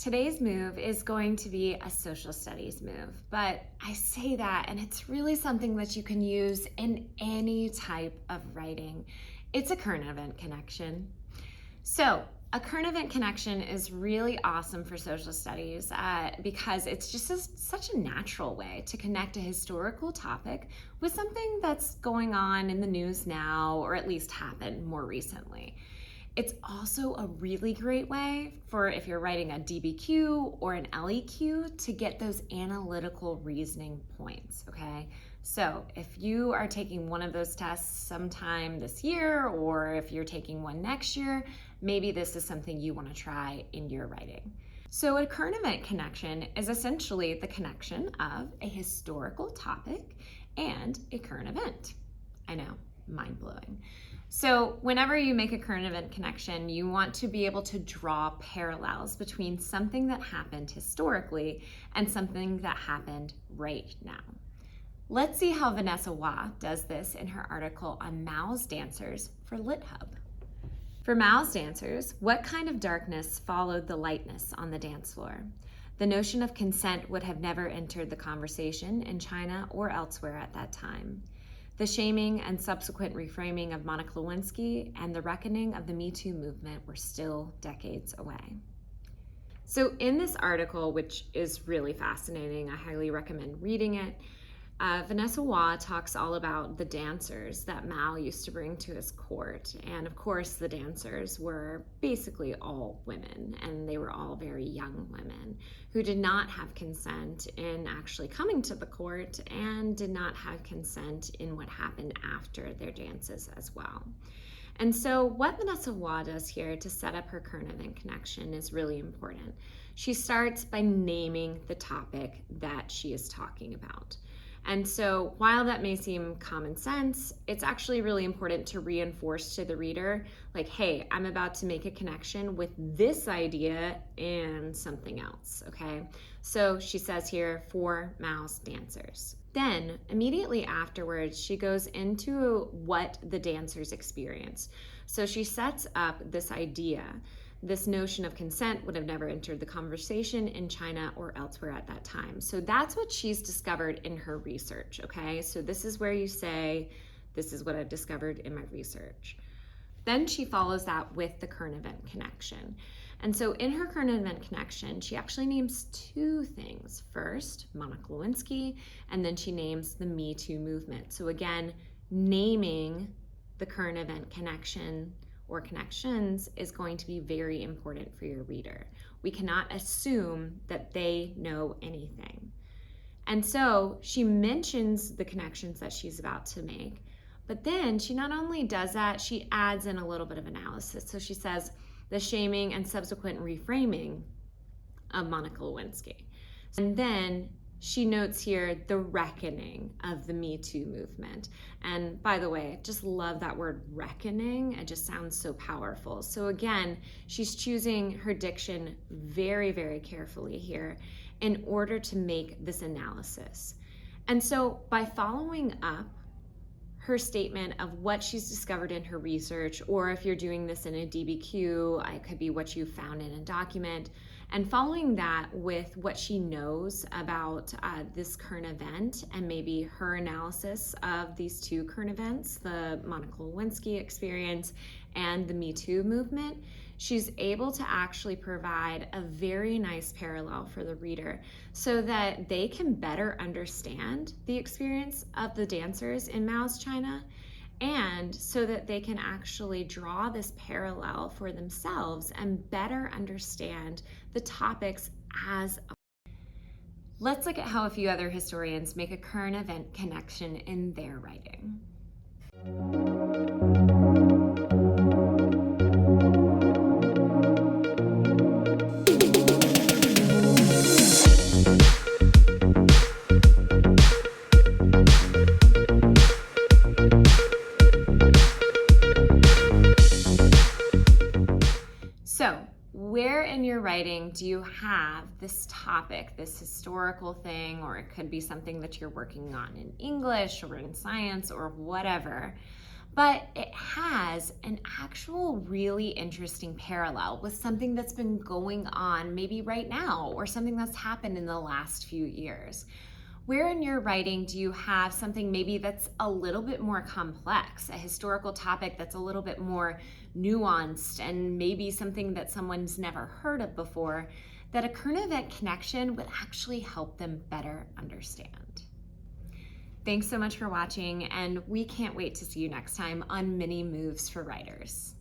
today's move is going to be a social studies move, but I say that and it's really something that you can use in any type of writing. It's a current event connection. So a current event connection is really awesome for social studies because it's just such a natural way to connect a historical topic with something that's going on in the news now, or at least happened more recently. It's also a really great way for if you're writing a DBQ or an LEQ to get those analytical reasoning points, okay? So if you are taking one of those tests sometime this year, or if you're taking one next year, maybe this is something you want to try in your writing. So a current event connection is essentially the connection of a historical topic and a current event. I know, mind-blowing. So whenever you make a current event connection, you want to be able to draw parallels between something that happened historically and something that happened right now. Let's see how Vanessa Waugh does this in her article on Mao's dancers for LitHub. For Mao's dancers, what kind of darkness followed the lightness on the dance floor? The notion of consent would have never entered the conversation in China or elsewhere at that time. The shaming and subsequent reframing of Monica Lewinsky and the reckoning of the Me Too movement were still decades away. So in this article, which is really fascinating, I highly recommend reading it, Vanessa Waugh talks all about the dancers that Mao used to bring to his court. And of course, the dancers were basically all women, and they were all very young women who did not have consent in actually coming to the court and did not have consent in what happened after their dances as well. And so what Vanessa Waugh does here to set up her current event connection is really important. She starts by naming the topic that she is talking about. And so while that may seem common sense, it's actually really important to reinforce to the reader, like, hey, I'm about to make a connection with this idea and something else, okay? So she says here, for Mao's dancers. Then immediately afterwards, she goes into what the dancers experienced. So she sets up this idea. This notion of consent would have never entered the conversation in China or elsewhere at that time. So that's what she's discovered in her research, okay? So this is where you say, this is what I've discovered in my research. Then she follows that with the current event connection. And so in her current event connection, she actually names two things. First, Monica Lewinsky, and then she names the Me Too movement. So again, naming the current event connection or connections is going to be very important for your reader. We cannot assume that they know anything. And so she mentions the connections that she's about to make, but then she not only does that, she adds in a little bit of analysis. So she says the shaming and subsequent reframing of Monica Lewinsky. And then she notes here the reckoning of the Me Too movement. And by the way, just love that word reckoning. It just sounds so powerful. So again, she's choosing her diction very, very carefully here in order to make this analysis. And so by following up her statement of what she's discovered in her research, or if you're doing this in a DBQ, it could be what you found in a document, and following that with what she knows about this current event and maybe her analysis of these two current events, the Monica Lewinsky experience and the Me Too movement, she's able to actually provide a very nice parallel for the reader so that they can better understand the experience of the dancers in Mao's China, and so that they can actually draw this parallel for themselves and better understand the topics as a... Let's look at how a few other historians make a current event connection in their writing. So, where in your writing do you have this topic, this historical thing, or it could be something that you're working on in English or in science or whatever, but it has an actual really interesting parallel with something that's been going on maybe right now or something that's happened in the last few years. Where in your writing do you have something maybe that's a little bit more complex, a historical topic that's a little bit more nuanced, and maybe something that someone's never heard of before, that a current event connection would actually help them better understand? Thanks so much for watching, and we can't wait to see you next time on Mini Moves for Writers.